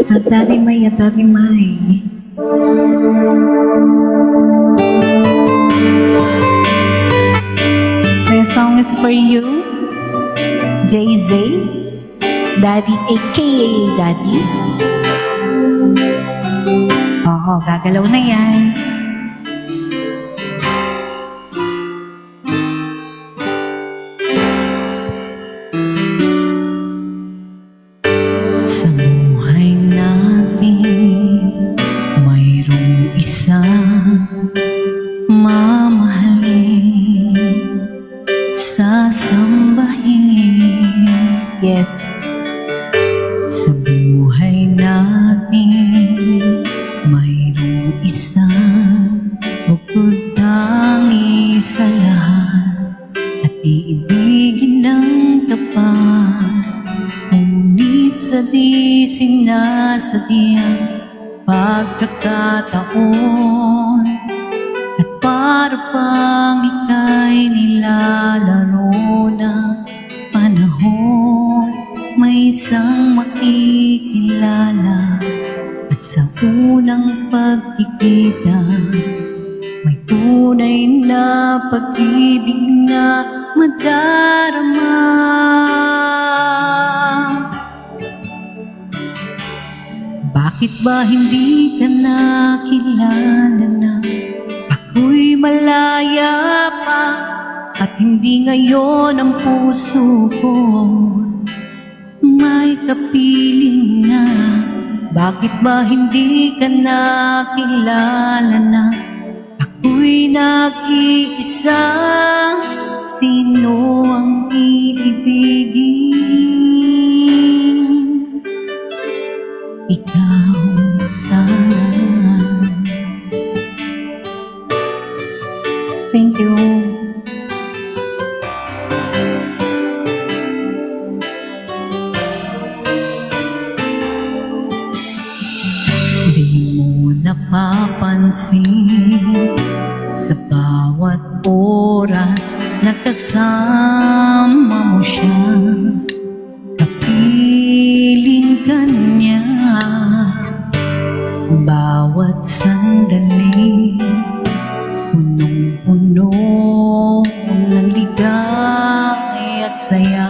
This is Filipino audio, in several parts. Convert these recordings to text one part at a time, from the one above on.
Atarimay, atarimay. This song is for you, JZ, Daddy, aka Daddy. Oo, gagalaw na yan. Sa buhay natin, mayroong isang mamahalin, sasambahin. Yes. Sa buhay natin, mayroong isang bukod tangi sa lahat at iibigin ng tapat. Ngunit sa di sinasadyang pagkakataon at para bang ika'y nilalaro ng panahon, may isang makikilala at sa unang pagkikita may tunay na pag-ibig na madarama. Bakit ba hindi ka nakilala na ako'y malaya pa at hindi ngayon ang puso ko may kapiling na? Bakit ba hindi ka nakilala na ako'y nag-iisa? Sino ang iibigin? Ikaw sana. Thank you. Di mo napapansin sa bawat oras na kasama mo siya, kapiling ka niya. Bawat sandali punong-puno ng ligay at saya,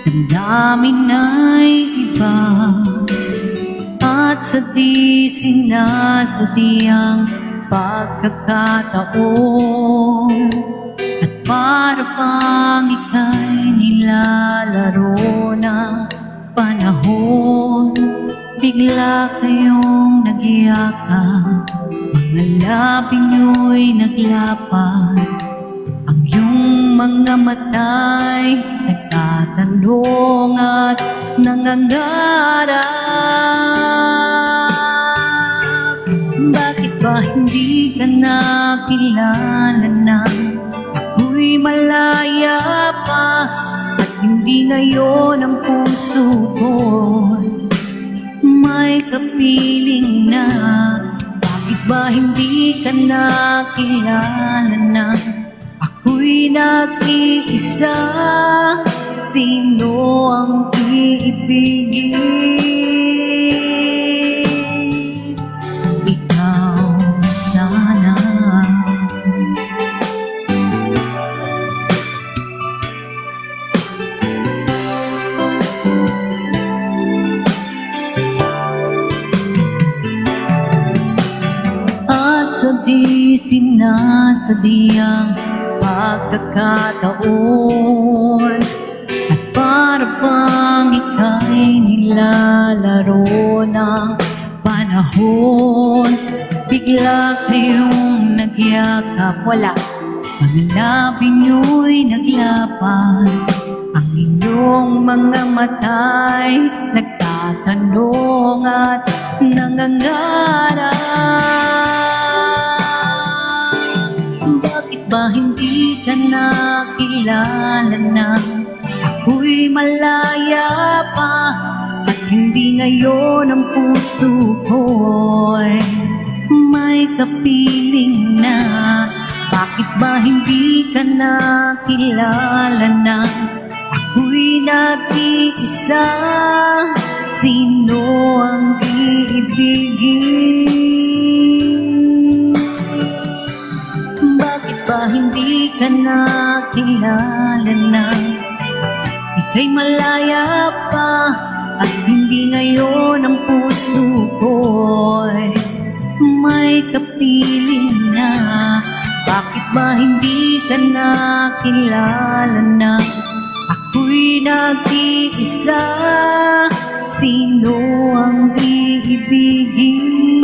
damdamin ay iba at sa di sinasadyang pagkakataon at para bang ika'y nilalaro ng panahon, bigla kayong nagyakap, mga labi nyo'y naglapat, ang iyong mga mata'y nagtatanong at nangangarap. Bakit ba hindi ka nakilala na ako'y malaya pa at hindi ngayon ang puso ko may kapiling na? Bakit ba hindi ka nakilala na ako'y nag-iisa? Sino ang iibigin? Ikaw sana. At sa di sinasadyang pagkakataon at para bang ika'y nilalaro ng panahon, bigla kayong nagyakap, wala, mga labi nyo'y naglapan, ang inyong mga mata'y nagtatanong at nangangarap. Bakit ba hindi ka nakilala na ako'y malaya pa at hindi ngayon ang puso ko'y may kapiling na? Bakit ba hindi ka nakilala na ako'y nag-iisa? sino ang iibigin? Bakit ba hindi ka nakilala na? Ika'y malaya pa at hindi ngayon ang puso ko'y may kapiling na. Bakit ba hindi ka nakilala na? Ako'y nag-iisa, sino ang iibigin?